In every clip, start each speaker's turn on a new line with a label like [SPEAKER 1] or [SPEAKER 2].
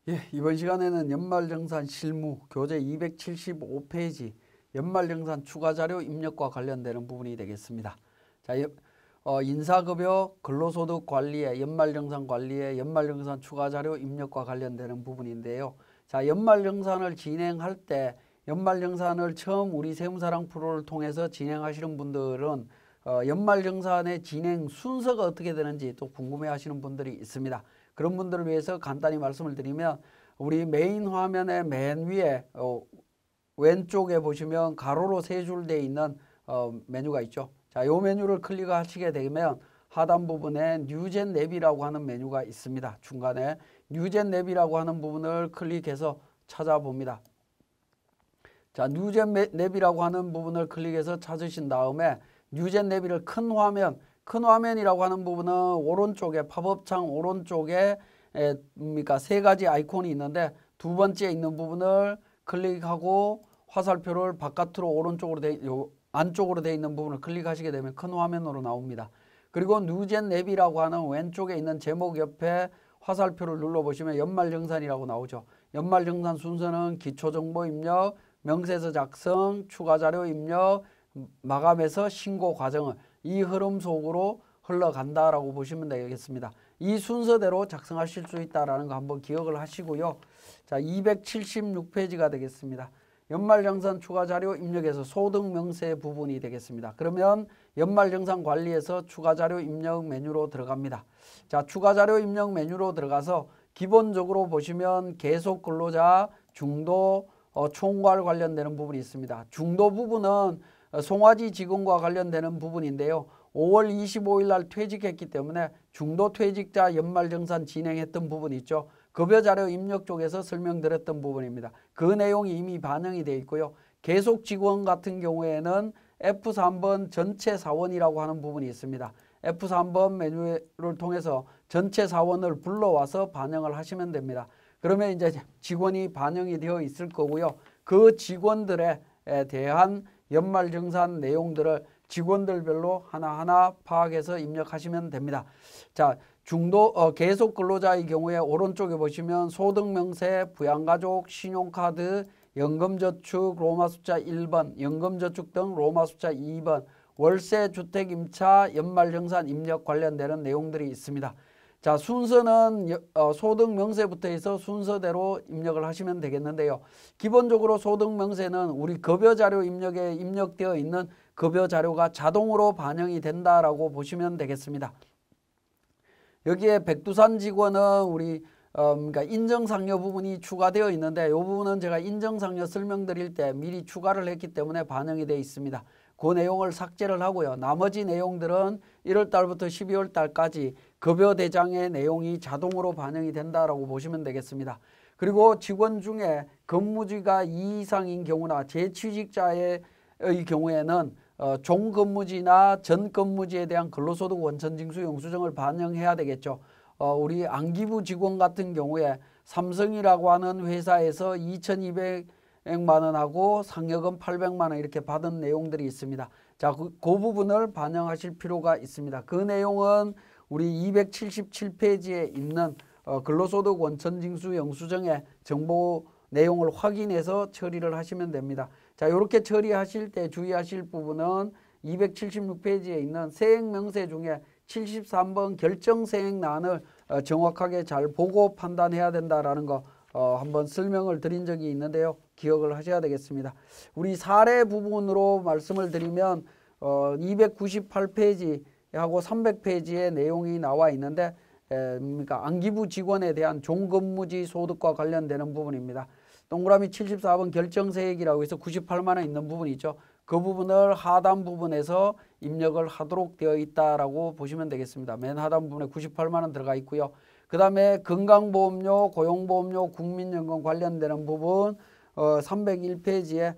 [SPEAKER 1] 예, 이번 시간에는 연말정산 실무 교재 275페이지 연말정산 추가자료 입력과 관련되는 부분이 되겠습니다. 자, 인사급여 근로소득 관리의 연말정산 관리의 연말정산 추가자료 입력과 관련되는 부분인데요. 자, 연말정산을 진행할 때 연말정산을 처음 우리 세무사랑 프로를 통해서 진행하시는 분들은 연말정산의 진행 순서가 어떻게 되는지 또 궁금해하시는 분들이 있습니다. 그런 분들을 위해서 간단히 말씀을 드리면 우리 메인 화면의 맨 위에 왼쪽에 보시면 가로로 세 줄 되어 있는 메뉴가 있죠. 자, 이 메뉴를 클릭하시게 되면 하단 부분에 뉴젠 랩이라고 하는 메뉴가 있습니다. 중간에 뉴젠 랩이라고 하는 부분을 클릭해서 찾아봅니다. 자, 뉴젠 랩이라고 하는 부분을 클릭해서 찾으신 다음에 뉴젠 랩을 큰 화면이라고 하는 부분은 오른쪽에 팝업창 오른쪽에 세 가지 아이콘이 있는데 두 번째 있는 부분을 클릭하고 화살표를 바깥으로 오른쪽으로 안쪽으로 되어 있는 부분을 클릭하시게 되면 큰 화면으로 나옵니다. 그리고 뉴젠 랩이라고 하는 왼쪽에 있는 제목 옆에 화살표를 눌러보시면 연말정산이라고 나오죠. 연말정산 순서는 기초정보 입력, 명세서 작성, 추가자료 입력, 마감해서 신고 과정을 이 흐름 속으로 흘러간다라고 보시면 되겠습니다. 이 순서대로 작성하실 수 있다는 거 한번 기억을 하시고요. 자, 276페이지가 되겠습니다. 연말정산 추가자료 입력에서 소득명세 부분이 되겠습니다. 그러면 연말정산 관리에서 추가자료 입력 메뉴로 들어갑니다. 자, 추가자료 입력 메뉴로 들어가서 기본적으로 보시면 계속 근로자, 중도, 총괄 관련되는 부분이 있습니다. 중도 부분은 송화지 직원과 관련되는 부분인데요. 5월 25일 날 퇴직했기 때문에 중도 퇴직자 연말정산 진행했던 부분이 있죠. 급여자료 입력 쪽에서 설명드렸던 부분입니다. 그 내용이 이미 반영이 되어 있고요. 계속 직원 같은 경우에는 F3번 전체 사원이라고 하는 부분이 있습니다. F3번 메뉴를 통해서 전체 사원을 불러와서 반영을 하시면 됩니다. 그러면 이제 직원이 반영이 되어 있을 거고요. 그 직원들에 대한 연말정산 내용들을 직원들별로 하나하나 파악해서 입력하시면 됩니다. 자, 중도 계속 근로자의 경우에 오른쪽에 보시면 소득명세, 부양가족, 신용카드, 연금저축 로마 숫자 1번, 연금저축 등 로마 숫자 2번, 월세, 주택, 임차, 연말정산 입력 관련되는 내용들이 있습니다. 자, 순서는 소득명세부터 해서 순서대로 입력을 하시면 되겠는데요. 기본적으로 소득명세는 우리 급여자료 입력에 입력되어 있는 급여자료가 자동으로 반영이 된다라고 보시면 되겠습니다. 여기에 백두산 직원은 우리 그러니까 인정상여 부분이 추가되어 있는데 이 부분은 제가 인정상여 설명드릴 때 미리 추가를 했기 때문에 반영이 되어 있습니다. 그 내용을 삭제를 하고요. 나머지 내용들은 1월 달부터 12월 달까지 급여 대장의 내용이 자동으로 반영이 된다라고 보시면 되겠습니다. 그리고 직원 중에 근무지가 2 이상인 경우나 재취직자의 경우에는 종근무지나 전근무지에 대한 근로소득 원천징수 영수증을 반영해야 되겠죠. 우리 안기부 직원 같은 경우에 삼성이라고 하는 회사에서 2,200만 원하고 상여금 800만 원 이렇게 받은 내용들이 있습니다. 자, 그 부분을 반영하실 필요가 있습니다. 그 내용은 우리 277페이지에 있는 근로소득 원천징수 영수증의 정보 내용을 확인해서 처리를 하시면 됩니다. 자, 이렇게 처리하실 때 주의하실 부분은 276페이지에 있는 세액명세 중에 73번 결정세액란을 정확하게 잘 보고 판단해야 된다라는 거 한번 설명을 드린 적이 있는데요. 기억을 하셔야 되겠습니다. 우리 사례 부분으로 말씀을 드리면 298페이지하고 300페이지의 내용이 나와 있는데 그러니까 안기부 직원에 대한 종근무지 소득과 관련되는 부분입니다. 동그라미 74번 결정세액이라고 해서 98만 원 있는 부분이 있죠. 그 부분을 하단 부분에서 입력을 하도록 되어 있다라고 보시면 되겠습니다. 맨 하단 부분에 98만 원 들어가 있고요. 그 다음에 건강보험료, 고용보험료, 국민연금 관련되는 부분 301페이지에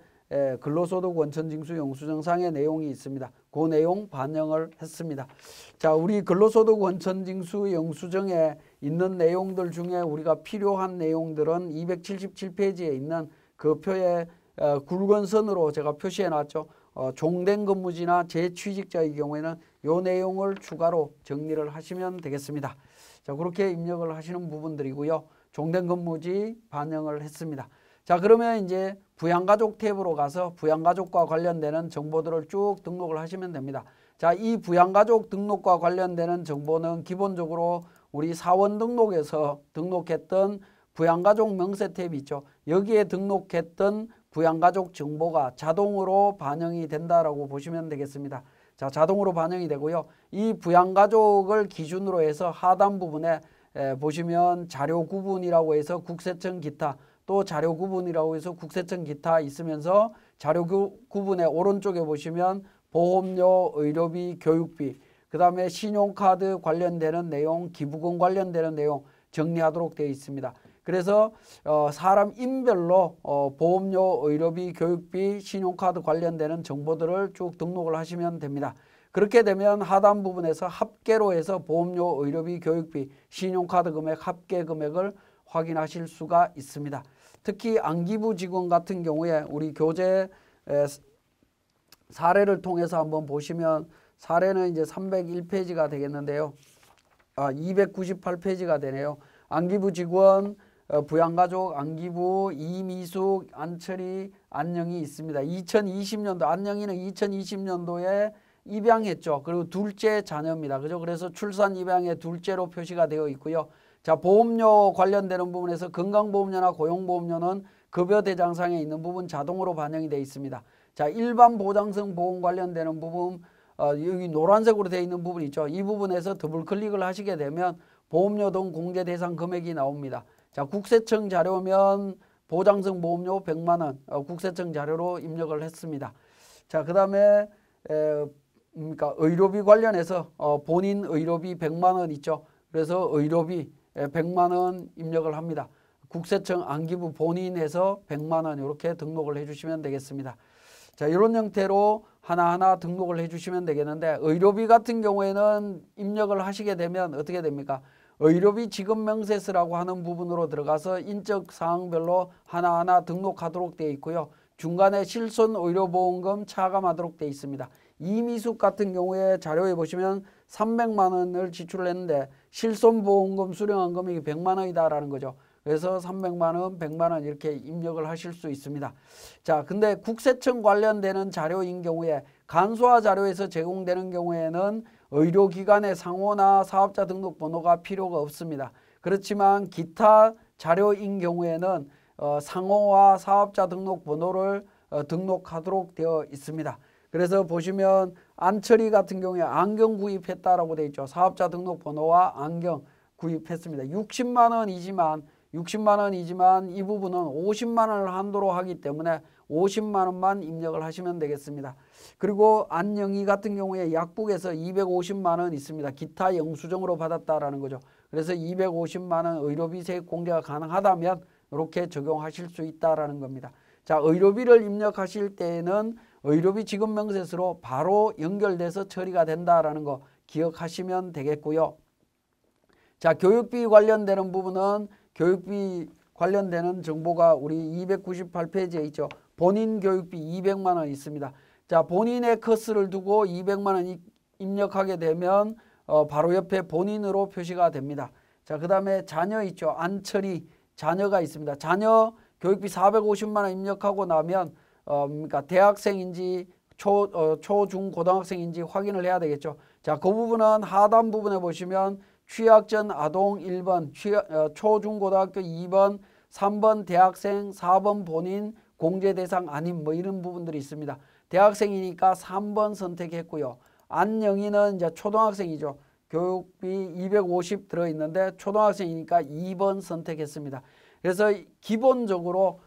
[SPEAKER 1] 근로소득 원천징수 영수증상의 내용이 있습니다. 그 내용 반영을 했습니다. 자, 우리 근로소득 원천징수 영수증에 있는 내용들 중에 우리가 필요한 내용들은 277페이지에 있는 그 표에 굵은 선으로 제가 표시해 놨죠. 종된 근무지나 재취직자의 경우에는 이 내용을 추가로 정리를 하시면 되겠습니다. 자, 그렇게 입력을 하시는 부분들이고요. 종된 근무지 반영을 했습니다. 자, 그러면 이제 부양가족 탭으로 가서 부양가족과 관련되는 정보들을 쭉 등록을 하시면 됩니다. 자, 이 부양가족 등록과 관련되는 정보는 기본적으로 우리 사원 등록에서 등록했던 부양가족 명세 탭이 있죠. 여기에 등록했던 부양가족 정보가 자동으로 반영이 된다라고 보시면 되겠습니다. 자, 자동으로 반영이 되고요. 이 부양가족을 기준으로 해서 하단 부분에 보시면 자료 구분이라고 해서 국세청 기타, 또 자료 구분이라고 해서 국세청 기타 있으면서 자료 구분의 오른쪽에 보시면 보험료, 의료비, 교육비, 그 다음에 신용카드 관련되는 내용, 기부금 관련되는 내용 정리하도록 되어 있습니다. 그래서 사람 인별로 보험료, 의료비, 교육비, 신용카드 관련되는 정보들을 쭉 등록을 하시면 됩니다. 그렇게 되면 하단 부분에서 합계로 해서 보험료, 의료비, 교육비, 신용카드 금액, 합계 금액을 확인하실 수가 있습니다. 특히 안기부 직원 같은 경우에 우리 교재 사례를 통해서 한번 보시면 사례는 이제 301페이지가 되겠는데요. 298페이지가 되네요. 안기부 직원, 부양가족, 안기부, 이미숙, 안철이, 안영이 있습니다. 2020년도, 안영이는 2020년도에 입양했죠. 그리고 둘째 자녀입니다. 그죠? 그래서 출산 입양의 둘째로 표시가 되어 있고요. 자, 보험료 관련되는 부분에서 건강보험료나 고용보험료는 급여 대장상에 있는 부분 자동으로 반영이 되어 있습니다. 자, 일반 보장성 보험 관련되는 부분, 여기 노란색으로 되어 있는 부분 있죠. 이 부분에서 더블 클릭을 하시게 되면 보험료 등 공제 대상 금액이 나옵니다. 자, 국세청 자료면 보장성 보험료 100만 원, 국세청 자료로 입력을 했습니다. 자, 그 다음에 그러니까 의료비 관련해서 본인 의료비 100만 원 있죠. 그래서 의료비 100만 원 입력을 합니다. 국세청 안기부 본인에서 100만 원 이렇게 등록을 해주시면 되겠습니다. 자, 이런 형태로 하나하나 등록을 해주시면 되겠는데 의료비 같은 경우에는 입력을 하시게 되면 어떻게 됩니까? 의료비 지급명세서라고 하는 부분으로 들어가서 인적 사항별로 하나하나 등록하도록 되어 있고요. 중간에 실손의료보험금 차감하도록 되어 있습니다. 이미숙 같은 경우에 자료에 보시면 300만 원을 지출을 했는데 실손보험금 수령한 금액이 100만 원이다라는 거죠. 그래서 300만 원, 100만 원 이렇게 입력을 하실 수 있습니다. 자, 근데 국세청 관련되는 자료인 경우에 간소화 자료에서 제공되는 경우에는 의료기관의 상호나 사업자 등록 번호가 필요가 없습니다. 그렇지만 기타 자료인 경우에는 상호와 사업자 등록 번호를 등록하도록 되어 있습니다. 그래서 보시면 안철이 같은 경우에 안경 구입했다라고 되어 있죠. 사업자 등록 번호와 안경 구입했습니다. 60만 원이지만 이 부분은 50만 원을 한도로 하기 때문에 50만 원만 입력을 하시면 되겠습니다. 그리고 안영희 같은 경우에 약국에서 250만 원 있습니다. 기타 영수증으로 받았다라는 거죠. 그래서 250만 원 의료비 세액 공제가 가능하다면 이렇게 적용하실 수 있다라는 겁니다. 자, 의료비를 입력하실 때에는 의료비 지급명세서로 바로 연결돼서 처리가 된다라는 거 기억하시면 되겠고요. 자, 교육비 관련되는 부분은 교육비 관련되는 정보가 우리 298페이지에 있죠. 본인 교육비 200만 원 있습니다. 자, 본인의 커스를 두고 200만 원 입력하게 되면 바로 옆에 본인으로 표시가 됩니다. 자, 그 다음에 자녀 있죠. 안철이 자녀가 있습니다. 자녀 교육비 450만 원 입력하고 나면 그러니까 대학생인지 초, 중, 고등학생인지 확인을 해야 되겠죠. 자, 그 부분은 하단 부분에 보시면 취약 전 아동 1번, 초, 중, 고등학교 2번, 3번 대학생, 4번 본인, 공제 대상 아닌 뭐 이런 부분들이 있습니다. 대학생이니까 3번 선택했고요. 안영희는 이제 초등학생이죠. 교육비 250 들어있는데 초등학생이니까 2번 선택했습니다. 그래서 기본적으로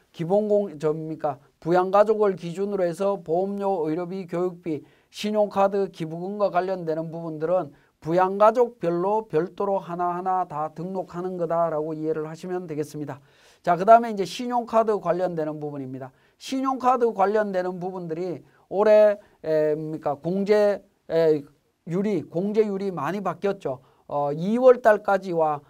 [SPEAKER 1] 부양가족을 기준으로 해서 보험료, 의료비, 교육비, 신용카드, 기부금과 관련되는 부분들은 부양가족별로 별도로 하나하나 다 등록하는 거다라고 이해를 하시면 되겠습니다. 자, 그 다음에 이제 신용카드 관련되는 부분입니다. 신용카드 관련되는 부분들이 올해 공제율이 많이 바뀌었죠. 2월 달까지와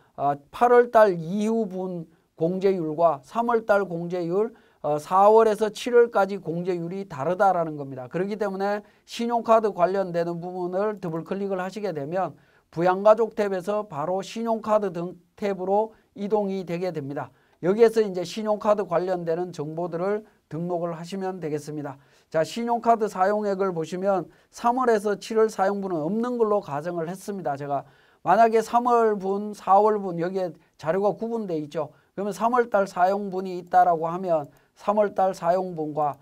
[SPEAKER 1] 8월 달 이후분 공제율과 3월 달 공제율, 4월에서 7월까지 공제율이 다르다라는 겁니다. 그렇기 때문에 신용카드 관련되는 부분을 더블 클릭을 하시게 되면 부양가족 탭에서 바로 신용카드 등 탭으로 이동이 되게 됩니다. 여기에서 이제 신용카드 관련되는 정보들을 등록을 하시면 되겠습니다. 자, 신용카드 사용액을 보시면 3월에서 7월 사용분은 없는 걸로 가정을 했습니다. 제가 만약에 3월분, 4월분 여기에 자료가 구분되어 있죠. 그러면 3월달 사용분이 있다라고 하면 3월달 사용분과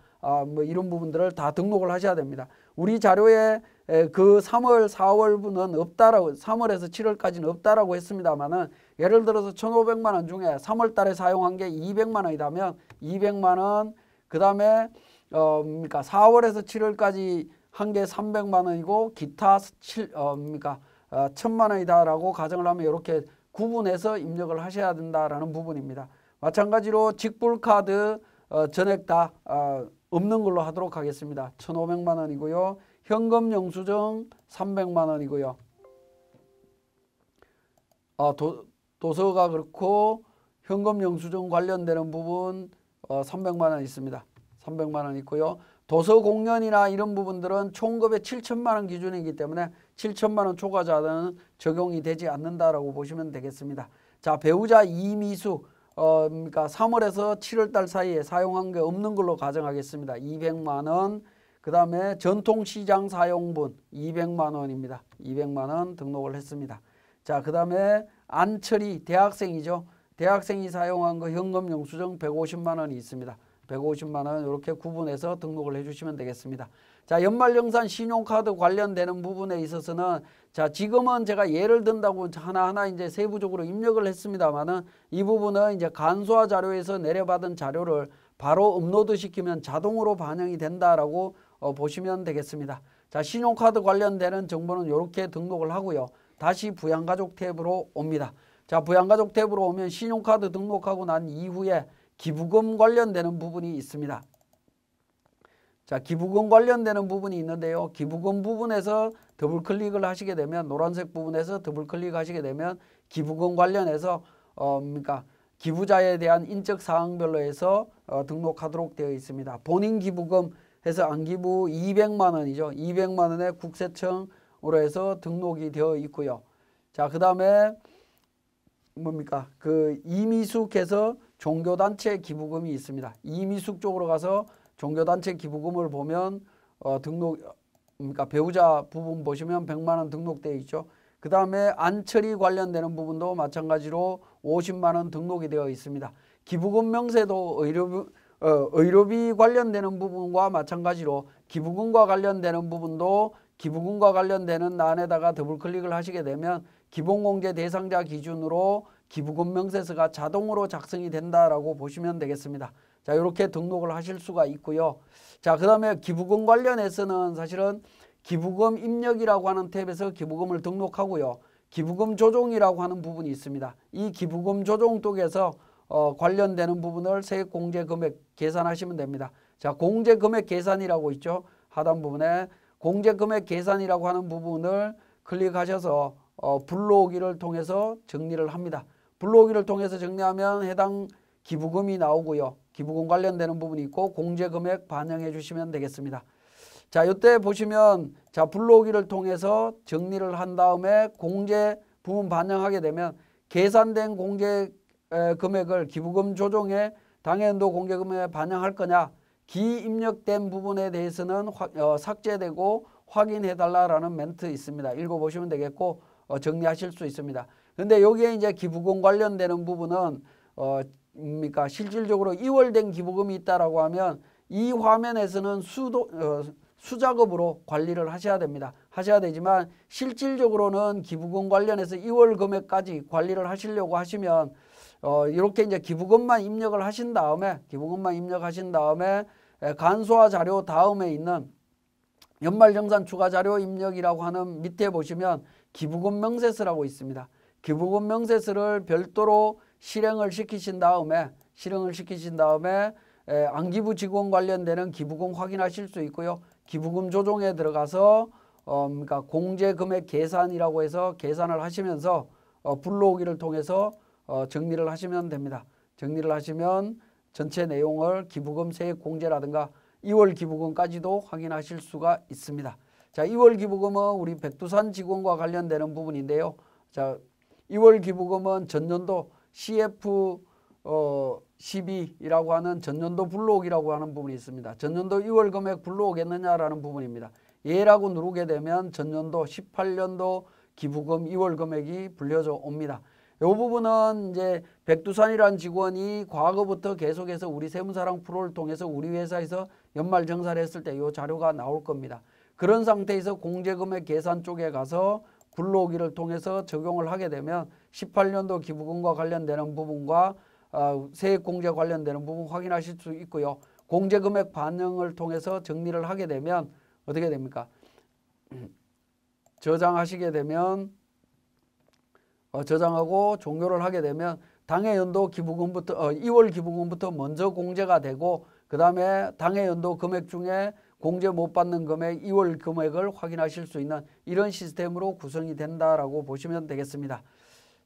[SPEAKER 1] 뭐 이런 부분들을 다 등록을 하셔야 됩니다. 우리 자료에 그 3월, 4월분은 없다라고 3월에서 7월까지는 없다라고 했습니다만은 예를 들어서 1,500만 원 중에 3월 달에 사용한 게 200만 원이라면 200만 원, 그다음에 그러니까 4월에서 7월까지 한 게 300만 원이고 기타 1,000만 원이다라고 가정을 하면 이렇게 구분해서 입력을 하셔야 된다라는 부분입니다. 마찬가지로 직불카드 전액 다 없는 걸로 하도록 하겠습니다. 1,500만 원이고요. 현금 영수증 300만 원이고요. 도서가 그렇고 현금 영수증 관련되는 부분 300만 원 있습니다. 300만 원 있고요. 도서 공연이나 이런 부분들은 총급의 7천만 원 기준이기 때문에 7천만 원 초과자는 적용이 되지 않는다라고 보시면 되겠습니다. 자, 배우자 이미수 그러니까 3월에서 7월 달 사이에 사용한 게 없는 걸로 가정하겠습니다. 200만 원. 그다음에 전통시장 사용분 200만 원입니다. 200만 원 등록을 했습니다. 자, 그다음에 안철이 대학생이죠. 대학생이 사용한 거 현금 영수증 150만 원이 있습니다. 150만 원 이렇게 구분해서 등록을 해주시면 되겠습니다. 자, 연말정산 신용카드 관련되는 부분에 있어서는 자, 지금은 제가 예를 든다고 하나하나 이제 세부적으로 입력을 했습니다만은 이 부분은 이제 간소화 자료에서 내려받은 자료를 바로 업로드 시키면 자동으로 반영이 된다라고 보시면 되겠습니다. 자, 신용카드 관련되는 정보는 이렇게 등록을 하고요. 다시 부양가족 탭으로 옵니다. 자, 부양가족 탭으로 오면 신용카드 등록하고 난 이후에 기부금 관련되는 부분이 있습니다. 자, 기부금 관련되는 부분이 있는데요. 기부금 부분에서 더블 클릭을 하시게 되면 노란색 부분에서 더블 클릭하시게 되면 기부금 관련해서 그러니까 기부자에 대한 인적 사항별로 해서 등록하도록 되어 있습니다. 본인 기부금 해서 안기부 200만 원이죠. 200만 원에 국세청으로 해서 등록이 되어 있고요. 자, 그다음에 뭡니까? 그 이미숙해서 종교단체 기부금이 있습니다. 이미숙 쪽으로 가서 종교단체 기부금을 보면 그러니까 배우자 부분 보시면 100만 원 등록되어 있죠. 그 다음에 안철이 관련되는 부분도 마찬가지로 50만 원 등록이 되어 있습니다. 기부금 명세도 의료비 관련되는 부분과 마찬가지로 기부금과 관련되는 부분도 기부금과 관련되는 란에다가 더블 클릭을 하시게 되면 기본공제 대상자 기준으로 기부금 명세서가 자동으로 작성이 된다라고 보시면 되겠습니다. 자, 이렇게 등록을 하실 수가 있고요. 자, 그 다음에 기부금 관련해서는 사실은 기부금 입력이라고 하는 탭에서 기부금을 등록하고요. 기부금 조정이라고 하는 부분이 있습니다. 이 기부금 조정 쪽에서 관련되는 부분을 세액공제 금액 계산하시면 됩니다. 자, 공제 금액 계산이라고 있죠. 하단 부분에 공제 금액 계산이라고 하는 부분을 클릭하셔서 불러오기를 통해서 정리를 합니다. 불러오기를 통해서 정리하면 해당 기부금이 나오고요. 기부금 관련되는 부분이 있고 공제 금액 반영해 주시면 되겠습니다. 자, 이때 보시면 자, 불러오기를 통해서 정리를 한 다음에 공제 부분 반영하게 되면 계산된 공제 금액을 기부금 조정에 당해연도 공제 금액에 반영할 거냐, 기입력된 부분에 대해서는 삭제되고 확인해 달라라는 멘트 있습니다. 읽어보시면 되겠고 정리하실 수 있습니다. 근데 여기에 이제 기부금 관련되는 부분은 그러니까 실질적으로 이월된 기부금이 있다라고 하면 이 화면에서는 수작업으로 관리를 하셔야 됩니다. 하셔야 되지만 실질적으로는 기부금 관련해서 2월 금액까지 관리를 하시려고 하시면 이렇게 이제 기부금만 입력을 하신 다음에 간소화 자료 다음에 있는 연말정산 추가자료 입력이라고 하는 밑에 보시면 기부금 명세서라고 있습니다. 기부금 명세서를 별도로 실행을 시키신 다음에 안기부 직원 관련되는 기부금 확인하실 수 있고요. 기부금 조정에 들어가서 그러니까 공제 금액 계산이라고 해서 계산을 하시면서 불러오기를 통해서 정리를 하시면 됩니다. 정리를 하시면 전체 내용을 기부금 세액 공제라든가 2월 기부금까지도 확인하실 수가 있습니다. 자, 2월 기부금은 우리 백두산 직원과 관련되는 부분인데요. 자, 2월 기부금은 전년도 CF12이라고 하는 전년도 불러오기라고 하는 부분이 있습니다. 전년도 2월 금액 불러오겠느냐라는 부분입니다. 예라고 누르게 되면 전년도 18년도 기부금 2월 금액이 불려져 옵니다. 이 부분은 이제 백두산이라는 직원이 과거부터 계속해서 우리 세무사랑 프로를 통해서 우리 회사에서 연말 정산을 했을 때 이 자료가 나올 겁니다. 그런 상태에서 공제금액 계산 쪽에 가서 불러오기를 통해서 적용을 하게 되면 18년도 기부금과 관련되는 부분과 세액공제 관련되는 부분 확인하실 수 있고요. 공제금액 반영을 통해서 정리를 하게 되면 어떻게 됩니까? 저장하시게 되면 저장하고 종료를 하게 되면 당해 연도 기부금부터 2월 기부금부터 먼저 공제가 되고 그 다음에 당해 연도 금액 중에 공제 못 받는 금액 2월 금액을 확인하실 수 있는 이런 시스템으로 구성이 된다라고 보시면 되겠습니다.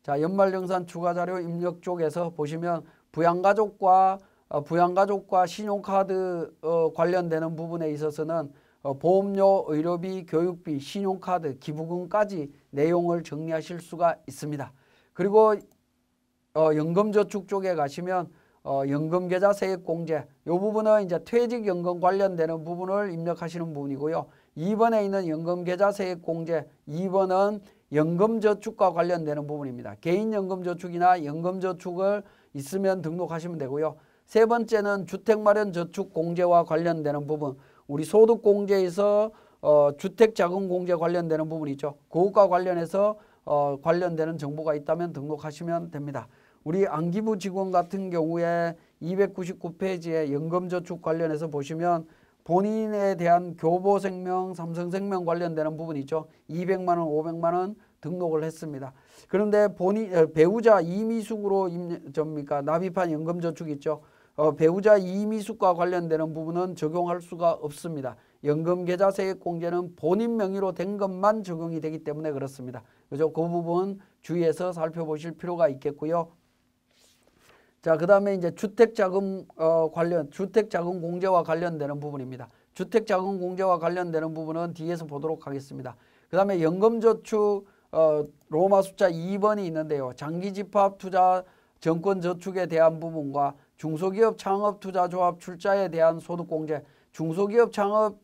[SPEAKER 1] 자, 연말정산 추가자료 입력 쪽에서 보시면 부양가족과 신용카드 관련되는 부분에 있어서는 보험료, 의료비, 교육비, 신용카드, 기부금까지 내용을 정리하실 수가 있습니다. 그리고 연금저축 쪽에 가시면 연금계좌 세액공제 이 부분은 이제 퇴직연금 관련되는 부분을 입력하시는 부분이고요. 2번에 있는 연금계좌 세액공제 2번은 연금저축과 관련되는 부분입니다. 개인연금저축이나 연금저축을 있으면 등록하시면 되고요. 세 번째는 주택마련저축공제와 관련되는 부분 우리 소득공제에서 주택자금공제 관련되는 부분이 있죠. 그것과 관련해서 관련되는 정보가 있다면 등록하시면 됩니다. 우리 안기부 직원 같은 경우에 299페이지에 연금저축 관련해서 보시면 본인에 대한 교보생명, 삼성생명 관련되는 부분이 있죠. 200만 원, 500만 원 등록을 했습니다. 그런데 배우자 이미숙으로 납입한 연금저축 있죠. 배우자 이미숙과 관련되는 부분은 적용할 수가 없습니다. 연금계좌 세액공제는 본인 명의로 된 것만 적용이 되기 때문에 그렇습니다. 그죠? 그 부분 주의해서 살펴보실 필요가 있겠고요. 자, 그 다음에 이제 주택자금 공제와 관련되는 부분입니다. 주택자금 공제와 관련되는 부분은 뒤에서 보도록 하겠습니다. 그 다음에 연금저축 로마 숫자 2번이 있는데요. 장기집합 투자 정권저축에 대한 부분과 중소기업 창업투자조합 출자에 대한 소득공제, 중소기업 창업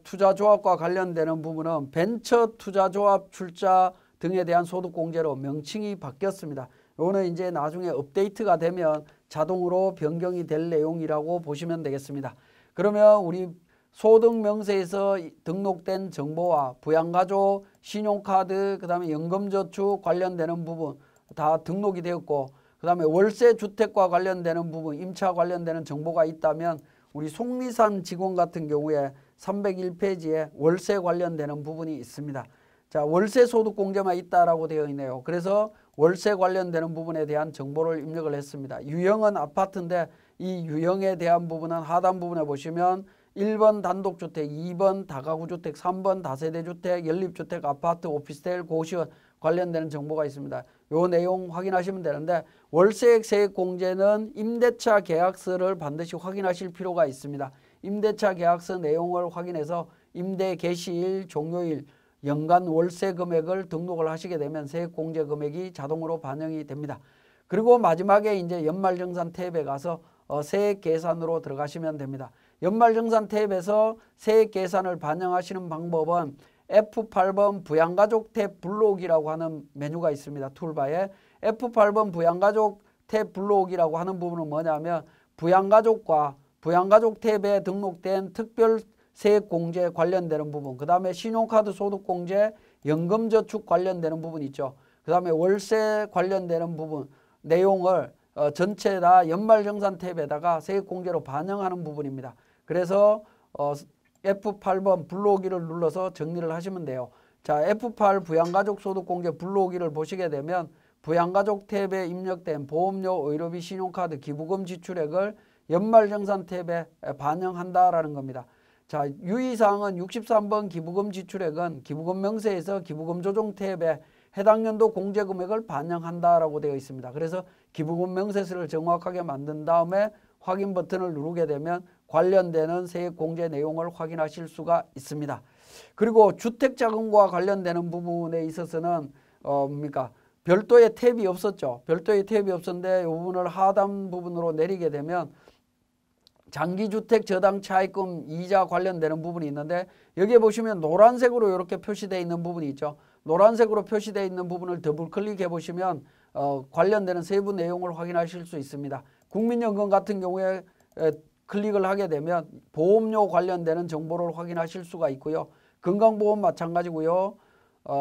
[SPEAKER 1] 투자조합과 관련되는 부분은 벤처투자조합 출자 등에 대한 소득공제로 명칭이 바뀌었습니다. 이거는 이제 나중에 업데이트가 되면 자동으로 변경이 될 내용이라고 보시면 되겠습니다. 그러면 우리 소득명세에서 등록된 정보와 부양가족, 신용카드, 그 다음에 연금저축 관련되는 부분 다 등록이 되었고 그 다음에 월세주택과 관련되는 부분, 임차 관련되는 정보가 있다면 우리 속리산 직원 같은 경우에 301페이지에 월세 관련되는 부분이 있습니다. 자, 월세 소득공제만 있다라고 되어 있네요. 그래서 월세 관련되는 부분에 대한 정보를 입력을 했습니다. 유형은 아파트인데 이 유형에 대한 부분은 하단 부분에 보시면 1번 단독주택, 2번 다가구주택, 3번 다세대주택, 연립주택, 아파트, 오피스텔, 고시원 관련되는 정보가 있습니다. 요 내용 확인하시면 되는데 월세액 세액공제는 임대차 계약서를 반드시 확인하실 필요가 있습니다. 임대차 계약서 내용을 확인해서 임대 개시일, 종료일, 연간 월세 금액을 등록을 하시게 되면 세액공제 금액이 자동으로 반영이 됩니다. 그리고 마지막에 이제 연말정산 탭에 가서 세액 계산으로 들어가시면 됩니다. 연말정산 탭에서 세액 계산을 반영하시는 방법은 F8번 부양가족 탭 불러오기라고 하는 메뉴가 있습니다. 툴바에 F8번 부양가족 탭 불러오기라고 하는 부분은 뭐냐면 부양가족과 부양가족 탭에 등록된 특별 세액공제 관련되는 부분, 그 다음에 신용카드 소득공제, 연금저축 관련되는 부분 있죠. 그 다음에 월세 관련되는 부분 내용을 전체 다 연말정산 탭에다가 세액공제로 반영하는 부분입니다. 그래서 F8번 불러오기를 눌러서 정리를 하시면 돼요. 자, F8 부양가족 소득공제 불러오기를 보시게 되면 부양가족 탭에 입력된 보험료, 의료비, 신용카드, 기부금 지출액을 연말정산 탭에 반영한다라는 겁니다. 자, 유의사항은 63번 기부금 지출액은 기부금 명세에서 기부금 조정 탭에 해당 연도 공제금액을 반영한다라고 되어 있습니다. 그래서 기부금 명세서를 정확하게 만든 다음에 확인 버튼을 누르게 되면 관련되는 세액공제 내용을 확인하실 수가 있습니다. 그리고 주택자금과 관련되는 부분에 있어서는 별도의 탭이 없었죠. 별도의 탭이 없었는데 이 부분을 하단 부분으로 내리게 되면 장기주택 저당 차입금 이자 관련되는 부분이 있는데 여기에 보시면 노란색으로 이렇게 표시되어 있는 부분이 있죠. 노란색으로 표시되어 있는 부분을 더블 클릭해 보시면 관련되는 세부 내용을 확인하실 수 있습니다. 국민연금 같은 경우에 클릭을 하게 되면 보험료 관련되는 정보를 확인하실 수가 있고요. 건강보험 마찬가지고요.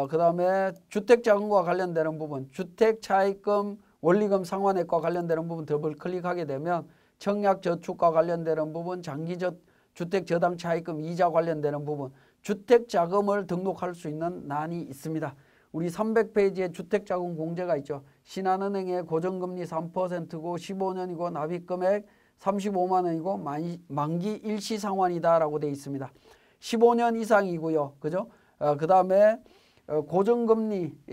[SPEAKER 1] 그 다음에 주택자금과 관련되는 부분, 주택차입금, 원리금 상환액과 관련되는 부분 더블 클릭하게 되면 청약저축과 관련되는 부분, 장기주택저당차입금 이자 관련되는 부분, 주택자금을 등록할 수 있는 난이 있습니다. 우리 300페이지에 주택자금 공제가 있죠. 신한은행의 고정금리 3%고 15년이고 납입금액 35만 원이고 만기 일시상환이다라고 되어 있습니다. 15년 이상이고요. 그죠? 그 다음에 고정금리이면서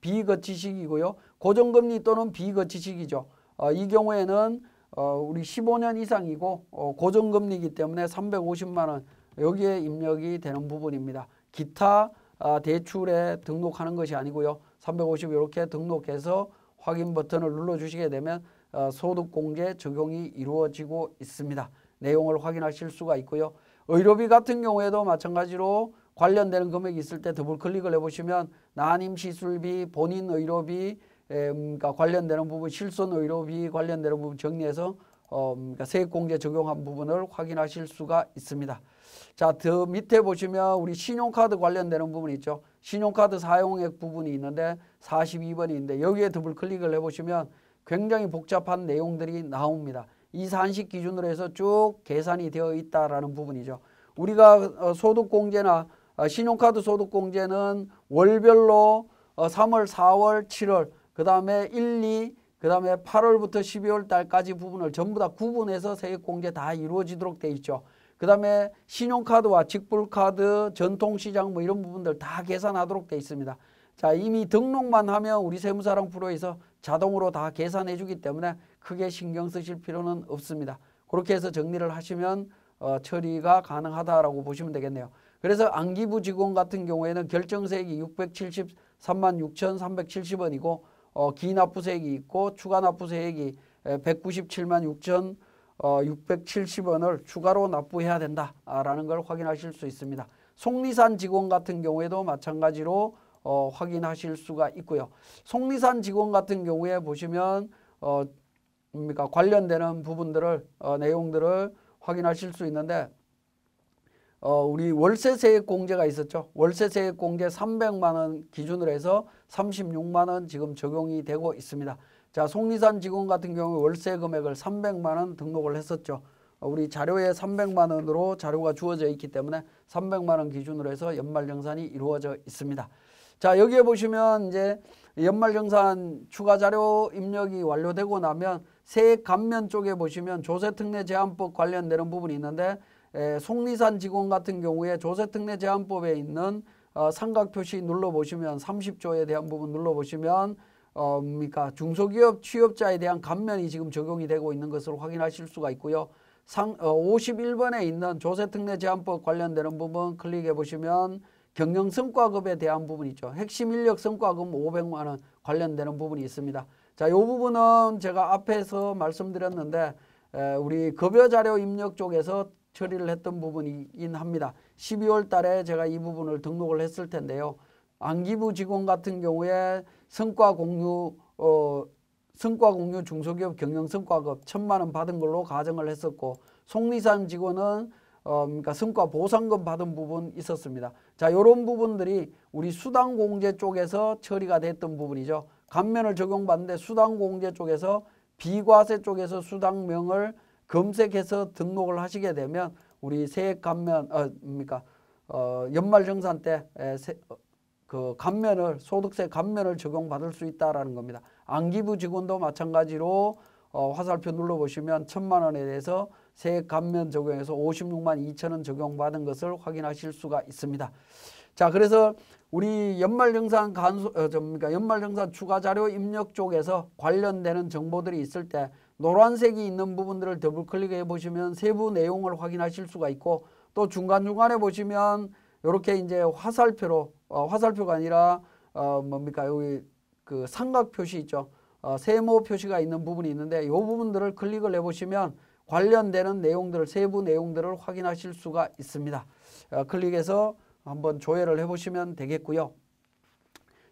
[SPEAKER 1] 비거치식이고요. 고정금리 또는 비거치식이죠. 이 경우에는 우리 15년 이상이고 고정금리이기 때문에 350만 원 여기에 입력이 되는 부분입니다. 기타 대출에 등록하는 것이 아니고요. 350 이렇게 등록해서 확인 버튼을 눌러주시게 되면 소득공제 적용이 이루어지고 있습니다. 내용을 확인하실 수가 있고요. 의료비 같은 경우에도 마찬가지로 관련되는 금액이 있을 때 더블 클릭을 해보시면 난임시술비, 본인 의료비, 그러니까 관련되는 부분, 실손 의료비 관련되는 부분 정리해서 그러니까 세액공제 적용한 부분을 확인하실 수가 있습니다. 자, 더 밑에 보시면 우리 신용카드 관련되는 부분이 있죠. 신용카드 사용액 부분이 있는데 42번이 있는데 여기에 더블 클릭을 해보시면 굉장히 복잡한 내용들이 나옵니다. 이산식 기준으로 해서 쭉 계산이 되어 있다라는 부분이죠. 우리가 소득공제나 신용카드 소득공제는 월별로 3월, 4월, 7월, 그 다음에 1, 2, 그 다음에 8월부터 12월 달까지 부분을 전부 다 구분해서 세액공제 다 이루어지도록 되어 있죠. 그 다음에 신용카드와 직불카드, 전통시장 뭐 이런 부분들 다 계산하도록 되어 있습니다. 자, 이미 등록만 하면 우리 세무사랑 프로에서 자동으로 다 계산해 주기 때문에 크게 신경 쓰실 필요는 없습니다. 그렇게 해서 정리를 하시면 처리가 가능하다라고 보시면 되겠네요. 그래서 안기부 직원 같은 경우에는 결정세액이 673만 6,370원이고 기납부세액이 있고 추가납부세액이 197만 6,670원을 추가로 납부해야 된다라는 걸 확인하실 수 있습니다. 속리산 직원 같은 경우에도 마찬가지로 확인하실 수가 있고요. 속리산 직원 같은 경우에 보시면 그러니까 관련되는 부분들을 내용들을 확인하실 수 있는데 우리 월세세액 공제가 있었죠. 월세세액 공제 300만 원 기준으로 해서 36만 원 지금 적용이 되고 있습니다. 자, 속리산 직원 같은 경우 월세 금액을 300만 원 등록을 했었죠. 우리 자료에 300만 원으로 자료가 주어져 있기 때문에 300만 원 기준으로 해서 연말정산이 이루어져 있습니다. 자, 여기에 보시면 이제 연말정산 추가자료 입력이 완료되고 나면 세액 감면 쪽에 보시면 조세특례 제한법 관련되는 부분이 있는데 속리산 직원 같은 경우에 조세특례 제한법에 있는 삼각표시 눌러보시면 30조에 대한 부분 눌러보시면 그러니까 중소기업 취업자에 대한 감면이 지금 적용이 되고 있는 것을 확인하실 수가 있고요. 51번에 있는 조세특례 제한법 관련되는 부분 클릭해 보시면 경영성과급에 대한 부분이 있죠. 핵심 인력 성과급 500만 원 관련되는 부분이 있습니다. 자, 이 부분은 제가 앞에서 말씀드렸는데 우리 급여자료 입력 쪽에서 처리를 했던 부분이긴 합니다. 12월 달에 제가 이 부분을 등록을 했을 텐데요. 안기부 직원 같은 경우에 성과공유 중소기업 경영성과급 1,000만 원 받은 걸로 가정을 했었고 속리산 직원은 그러니까 성과보상금 받은 부분 있었습니다. 자, 이런 부분들이 우리 수당공제 쪽에서 처리가 됐던 부분이죠. 감면을 적용받는데 수당공제 쪽에서 비과세 쪽에서 수당명을 검색해서 등록을 하시게 되면 우리 세액 감면, 연말정산 때 그 감면을 소득세 감면을 적용받을 수 있다라는 겁니다. 안기부 직원도 마찬가지로 화살표 눌러보시면 1,000만 원에 대해서 세액 감면 적용해서 56만 2천 원 적용받은 것을 확인하실 수가 있습니다. 자, 그래서 우리 연말정산 연말정산 추가자료 입력 쪽에서 관련되는 정보들이 있을 때 노란색이 있는 부분들을 더블 클릭해 보시면 세부 내용을 확인하실 수가 있고 또 중간중간에 보시면 이렇게 이제 화살표가 아니라 뭡니까 여기 그 삼각 표시 있죠. 세모 표시가 있는 부분이 있는데 이 부분들을 클릭을 해보시면 관련되는 내용들을 세부 내용들을 확인하실 수가 있습니다. 클릭해서 한번 조회를 해보시면 되겠고요.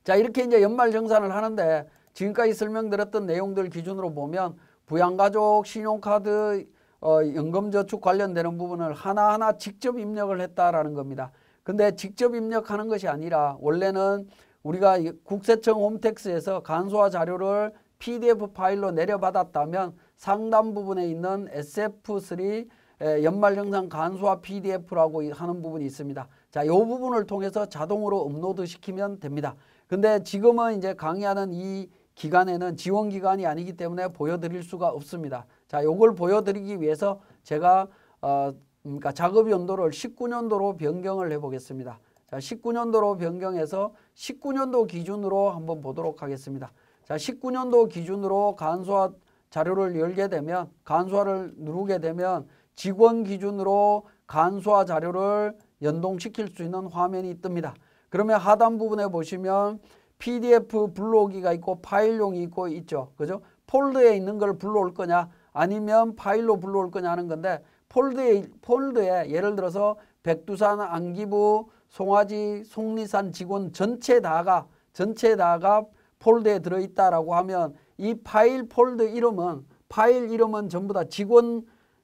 [SPEAKER 1] 자, 이렇게 이제 연말정산을 하는데 지금까지 설명드렸던 내용들 기준으로 보면 부양가족, 신용카드, 연금저축 관련되는 부분을 하나하나 직접 입력을 했다라는 겁니다. 근데 직접 입력하는 것이 아니라 원래는 우리가 국세청 홈택스에서 간소화 자료를 PDF 파일로 내려받았다면 상단 부분에 있는 SF3 연말정산 간소화 PDF라고 하는 부분이 있습니다. 자, 이 부분을 통해서 자동으로 업로드 시키면 됩니다. 근데 지금은 이제 강의하는 이 기간에는 지원 기간이 아니기 때문에 보여드릴 수가 없습니다. 자, 요걸 보여드리기 위해서 제가 그러니까 작업 연도를 19년도로 변경을 해 보겠습니다. 자, 19년도로 변경해서 19년도 기준으로 한번 보도록 하겠습니다. 자, 19년도 기준으로 간소화 자료를 열게 되면 간소화를 누르게 되면 직원 기준으로 간소화 자료를 연동시킬 수 있는 화면이 뜹니다. 그러면 하단 부분에 보시면 PDF 불러오기가 있고 파일용이 있죠. 그죠? 폴더에 있는 걸 불러올 거냐 아니면 파일로 불러올 거냐 하는 건데 폴더에 예를 들어서 백두산, 안기부, 송화지, 속리산 직원 전체 다가 폴더에 들어있다라고 하면 이 파일 폴더 이름은 파일 이름은 전부 다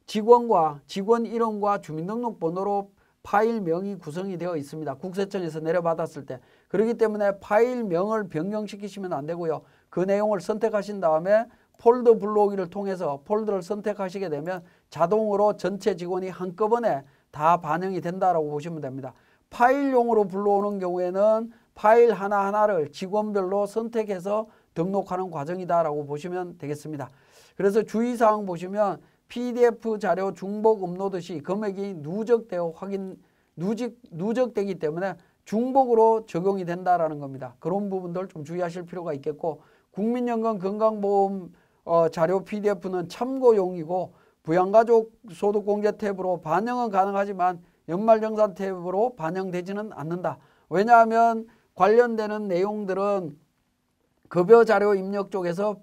[SPEAKER 1] 직원과 직원 이름과 주민등록번호로 파일명이 구성이 되어 있습니다. 국세청에서 내려받았을 때. 그렇기 때문에 파일명을 변경시키시면 안 되고요. 그 내용을 선택하신 다음에 폴더 불러오기를 통해서 폴더를 선택하시게 되면 자동으로 전체 직원이 한꺼번에 다 반영이 된다라고 보시면 됩니다. 파일용으로 불러오는 경우에는 파일 하나하나를 직원별로 선택해서 등록하는 과정이다라고 보시면 되겠습니다. 그래서 주의사항 보시면 PDF 자료 중복 업로드 시 금액이 누적되기 때문에 중복으로 적용이 된다라는 겁니다. 그런 부분들 좀 주의하실 필요가 있겠고 국민연금 건강보험 자료 PDF는 참고용이고 부양가족 소득공제 탭으로 반영은 가능하지만 연말정산 탭으로 반영되지는 않는다. 왜냐하면 관련되는 내용들은 급여자료 입력 쪽에서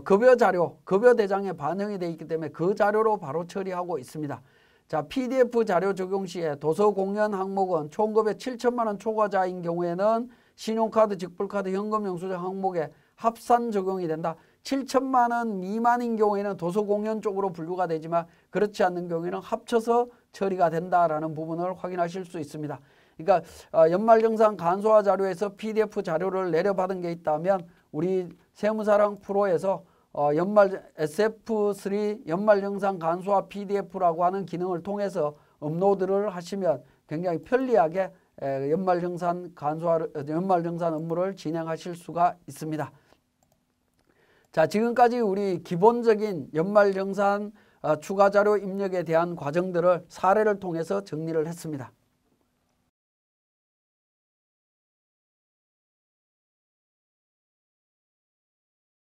[SPEAKER 1] 급여 대장에 반영이 되어 있기 때문에 그 자료로 바로 처리하고 있습니다. 자, PDF 자료 적용 시에 도서공연 항목은 총 금액 7천만 원 초과자인 경우에는 신용카드, 직불카드, 현금영수증 항목에 합산 적용이 된다. 7천만 원 미만인 경우에는 도서공연 쪽으로 분류가 되지만 그렇지 않는 경우에는 합쳐서 처리가 된다라는 부분을 확인하실 수 있습니다. 그러니까 연말정산 간소화 자료에서 PDF 자료를 내려받은 게 있다면 우리 세무사랑 프로에서 SF3 연말정산 간소화 PDF라고 하는 기능을 통해서 업로드를 하시면 굉장히 편리하게 연말정산 업무를 진행하실 수가 있습니다. 자, 지금까지 우리 기본적인 연말정산 추가자료 입력에 대한 과정들을 사례를 통해서 정리를 했습니다.